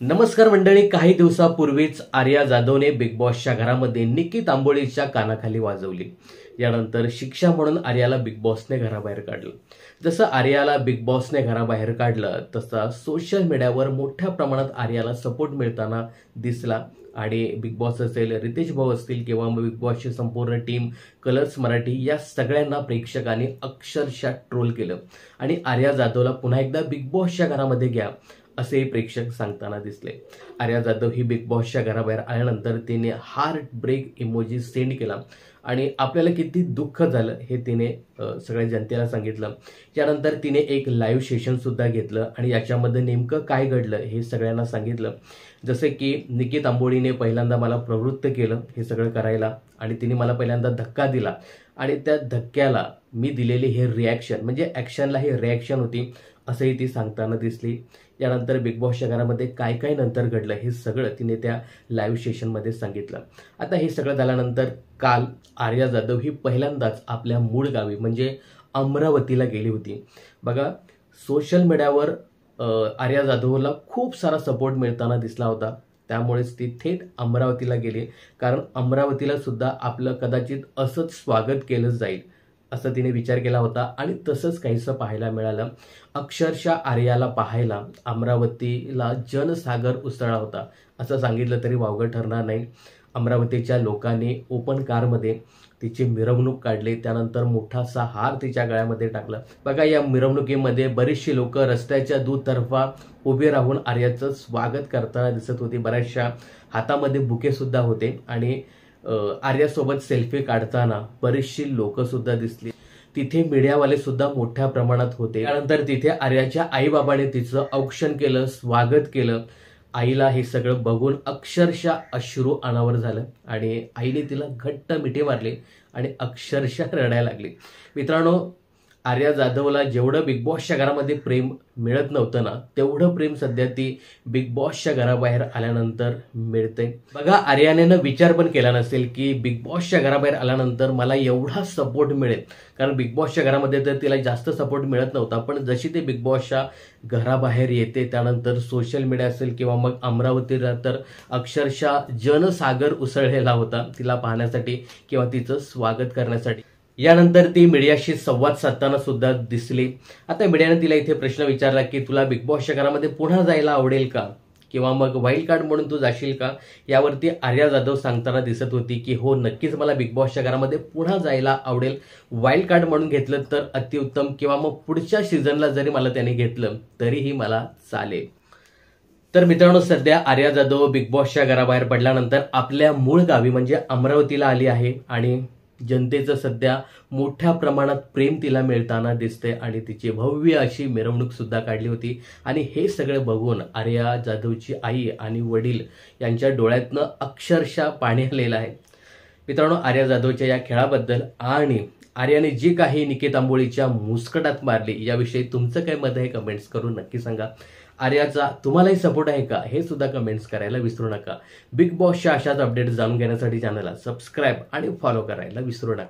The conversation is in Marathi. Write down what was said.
नमस्कार मंडळी, काही दिवसापूर्वीच आर्या जाधवने बिग बॉसच्या घरामध्ये निकी तांबोळीच्या कानाखाली वाजवली. यानंतर शिक्षा म्हणून आर्याला बिग बॉसने घराबाहेर काढलं. जसं आर्याला बिग बॉसने घराबाहेर काढलं तसा सोशल मीडियावर मोठ्या प्रमाणात आर्याला सपोर्ट मिळताना दिसला. आणि बिग बॉस असेल, रितेश भाऊ असतील किंवा बिग बॉसची संपूर्ण टीम, कलर्स मराठी या सगळ्यांना प्रेक्षकांनी अक्षरशः ट्रोल केलं. आणि आर्या जाधवला पुन्हा एकदा बिग बॉसच्या घरामध्ये घ्या असे प्रेक्षक सांगताना दिसले. आर्या जाधव ही बिग बॉसच्या घराबाहेर आल्यानंतर तिने हार्ट ब्रेक इमोजी सेंड केला आणि आपल्याला किती दुःख झालं हे तिने सगळ्या जनतेला सांगितलं. त्यानंतर तिने एक लाईव्ह सेशन सुद्धा घेतलं आणि याच्यामध्ये नेमकं काय घडलं हे सगळ्यांना सांगितलं. जसे की निकी तांबोळीने पहिल्यांदा मला प्रवृत्त केलं हे सगळं करायला आणि तिने मला पहिल्यांदा धक्का दिला आणि त्या धक्क्याला मी दिलेली हे रिॲक्शन म्हणजे ॲक्शनला ही रिॲक्शन होती असंही ती सांगताना दिसली. यानंतर बिग बॉसच्या घरामध्ये काय काय नंतर घडलं हे सगळं तिने त्या लाईव्ह सेशनमध्ये सांगितलं. आता हे सगळं झाल्यानंतर काल आर्या जाधव ही पहिल्यांदाच आपल्या मूळ गावी म्हणजे अमरावतीला गेली होती. बघा, सोशल मीडियावर आर्या जाधवला खूप सारा सपोर्ट मिळताना दिसला होता, त्यामुळेच ती थेट अमरावतीला गेली. कारण अमरावतीला सुद्धा आपलं कदाचित असंच स्वागत केलं जाईल असं तिने विचार केला होता आणि तसंच काहीसं पाहायला मिळालं. अक्षरशः आर्याला पाहायला अमरावतीला जनसागर उसळला होता असं सांगितलं तरी वावगं ठरणार नाही. अमरावतीच्या लोकांनी ओपन कारमध्ये तिची मिरवणूक काढली, त्यानंतर मोठासा हार तिच्या गळ्यामध्ये टाकला. बघा, या मिरवणुकीमध्ये बरीचशी लोक रस्त्याच्या दुतर्फा उभे राहून आर्याचं स्वागत करताना दिसत होती. बऱ्याचशा हातामध्ये बुके सुद्धा होते आणि आर्यासोबत सेल्फी काढताना बरीचशी लोक सुद्धा दिसली. तिथे मीडियावाले सुद्धा मोठ्या प्रमाणात होते. त्यानंतर तिथे आर्याच्या आईबाबाने तिचं औक्षण केलं, स्वागत केलं. आईला हे सगळं बघून अक्षरशः अश्रू अनावर झालं आणि आईने तिला घट्ट मिठी मारली आणि अक्षरशः रडायला लागली. मित्रांनो, आर्या जाधवला जेवढं बिग बॉसच्या घरामध्ये प्रेम मिळत नव्हतं ना, तेवढं प्रेम सध्या ती बिग बॉसच्या घराबाहेर आल्यानंतर मिळते. बघा, आर्याने विचार पण केला नसेल की बिग बॉसच्या घराबाहेर आल्यानंतर मला एवढा सपोर्ट मिळेल. कारण बिग बॉसच्या घरामध्ये तर तिला जास्त सपोर्ट मिळत नव्हता, पण जशी ती बिग बॉसच्या घराबाहेर येते त्यानंतर सोशल मीडिया असेल किंवा मग अमरावतीला तर अक्षरशः जनसागर उसळलेला होता तिला पाहण्यासाठी किंवा तिचं स्वागत करण्यासाठी. यानंतर ती मीडियाशी संवाद साधताना सुद्धा दिसली. आता मीडियाने तिला इथे प्रश्न विचारला की तुला बिग बॉसच्या घरामध्ये पुन्हा जायला आवडेल का किंवा मग वाईल्ड कार्ड म्हणून तू जाशील का. यावरती आर्या जाधव सांगताना दिसत होती की हो, नक्कीच मला बिग बॉसच्या घरामध्ये पुन्हा जायला आवडेल. वाईल्ड कार्ड म्हणून घेतलं तर अतिउत्तम किंवा मग पुढच्या सीझनला जरी मला त्याने घेतलं तरीही मला चालेल. तर मित्रांनो, सध्या आर्या जाधव बिग बॉसच्या घराबाहेर पडल्यानंतर आपल्या मूळ गावी म्हणजे अमरावतीला आली आहे आणि जनतेचं सध्या मोठ्या प्रमाणात प्रेम तिला मिळताना दिसते आणि तिची भव्य अशी मिरवणूक सुद्धा काढली होती. आणि हे सगळं बघून आर्या जाधवची आई आणि वडील यांच्या डोळ्यातनं अक्षरशः पाणी आलेलं आहे. मित्रांनो, आर्या जाधवच्या या खेळाबद्दल आणि आर्याने जी काही निकी तांबोळीच्या मुस्कटात मारली याविषयी तुमचं काय मत आहे कमेंट्स करून नक्की सांगा. आर्याचा तुम्हालाही सपोर्ट आहे का हे सुद्धा कमेंट्स करायला विसरू नका. बिग बॉसच्या अशाच अपडेट्स जाणून घेण्यासाठी चॅनलला सबस्क्राईब आणि फॉलो करायला विसरू नका.